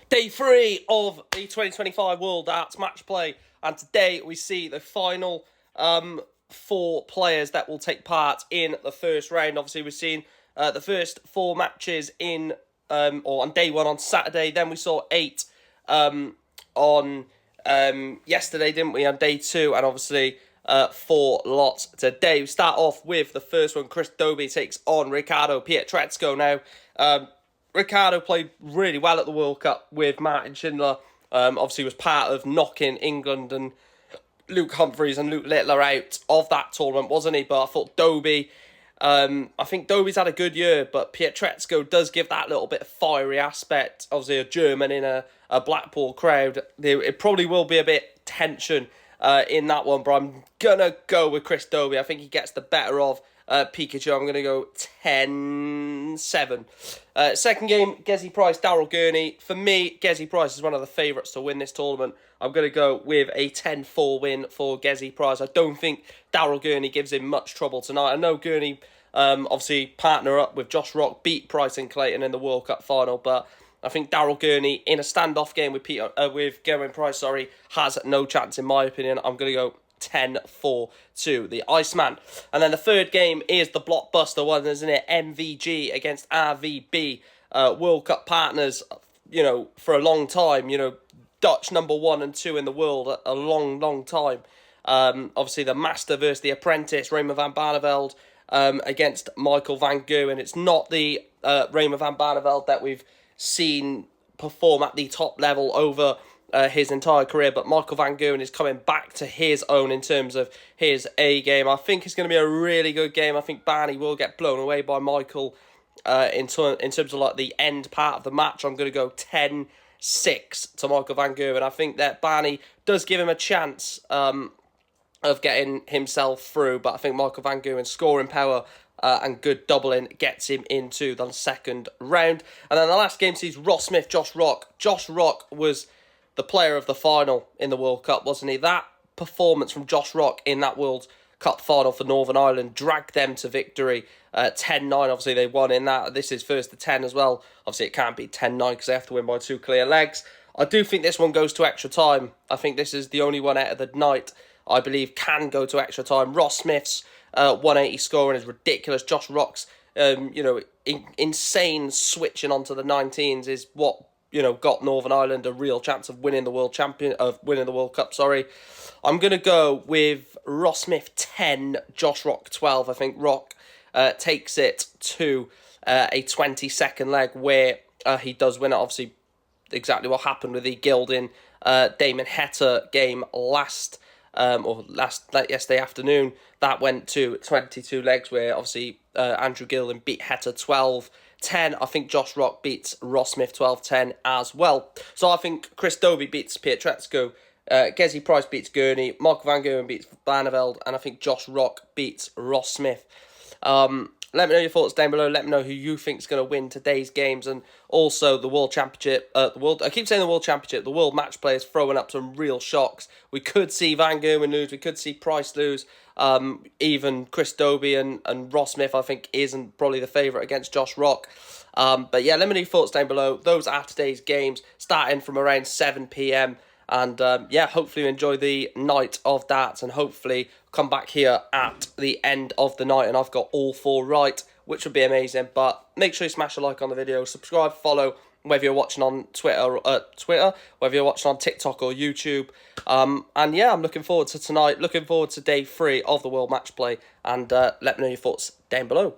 Day 3 of the 2025 World Darts Match Play, and today we see the final 4 players that will take part in the first round. Obviously, we've seen the first 4 matches on day 1 on Saturday. Then we saw 8 on yesterday, didn't we, on day 2, and obviously 4 lots today. We start off with the first one. Chris Dobie takes on Riccardo Pietrezco. Now, Riccardo played really well at the World Cup with Martin Schindler. Obviously was part of knocking England and Luke Humphries and Luke Littler out of that tournament, wasn't he? But I thought Dobie, I think Dobie's had a good year, but Pietrezco does give that little bit of fiery aspect. Obviously a German in a Blackpool crowd. It probably will be a bit tension in that one, but I'm going to go with Chris Dobie. I think he gets the better of Pikachu. I'm going to go 10-7. Second game, Gezi Price, Daryl Gurney. For me, Gezi Price is one of the favourites to win this tournament. I'm going to go with a 10-4 win for Gezi Price. I don't think Daryl Gurney gives him much trouble tonight. I know Gurney, obviously, partner up with Josh Rock, beat Price and Clayton in the World Cup final, but I think Daryl Gurney, in a standoff game with Gerwyn Price, has no chance, in my opinion. I'm going to go 10-4 to the Iceman. And then the third game is the blockbuster one, isn't it? MVG against RVB. World Cup partners, for a long time. Dutch number 1 and 2 in the world a long time. Obviously, the master versus the apprentice, Raymond van Barneveld against Michael van Gerwen. It's not the Raymond van Barneveld that we've seen perform at the top level over his entire career, but Michael van Gerwen is coming back to his own in terms of his A game. I think it's going to be a really good game. I think Barney will get blown away by Michael in terms of like the end part of the match. I'm going to go 10-6 to Michael van Gerwen. I think that Barney does give him a chance of getting himself through, but I think Michael van Gerwen's scoring power and good doubling gets him into the second round. And then the last game sees Ross Smith, Josh Rock. Josh Rock was the player of the final in the World Cup, wasn't he? That performance from Josh Rock in that World Cup final for Northern Ireland dragged them to victory. 10-9, obviously they won in that. This is first to 10 as well. Obviously it can't be 10-9 because they have to win by 2 clear legs. I do think this one goes to extra time. I think this is the only one out of the night I believe can go to extra time. Ross Smith's 180 scoring is ridiculous. Josh Rock's insane switching onto the 19s is what got Northern Ireland a real chance of winning the World Cup. I'm gonna go with Ross Smith 10, Josh Rock 12. I think Rock takes it to a 22nd leg where he does win it. Obviously, exactly what happened with the Gilding Damon Heta game yesterday afternoon. That went to 22 legs where obviously Andrew Gilding beat Heta 12-10. I think Josh Rock beats Ross Smith 12-10 as well. So I think Chris Dobie beats Pietrezco, Gezi Price beats Gurney, Michael van Gerwen beats Barneveld, and I think Josh Rock beats Ross Smith. Let me know your thoughts down below. Let me know who you think is going to win today's games, and also the World Championship. I keep saying the World Championship. The World Match Play is throwing up some real shocks. We could see Van Gerwen lose. We could see Price lose. Even Chris Dobie and Ross Smith, I think, isn't probably the favourite against Josh Rock. But yeah, let me know your thoughts down below. Those are today's games, starting from around 7 p.m. And yeah, hopefully you enjoy the night of darts, and hopefully come back here at the end of the night and I've got all 4 right, which would be amazing. But make sure you smash a like on the video, subscribe, follow, whether you're watching on Twitter, whether you're watching on TikTok or YouTube. And yeah, I'm looking forward to tonight, looking forward to day 3 of the World Match Play, and let me know your thoughts down below.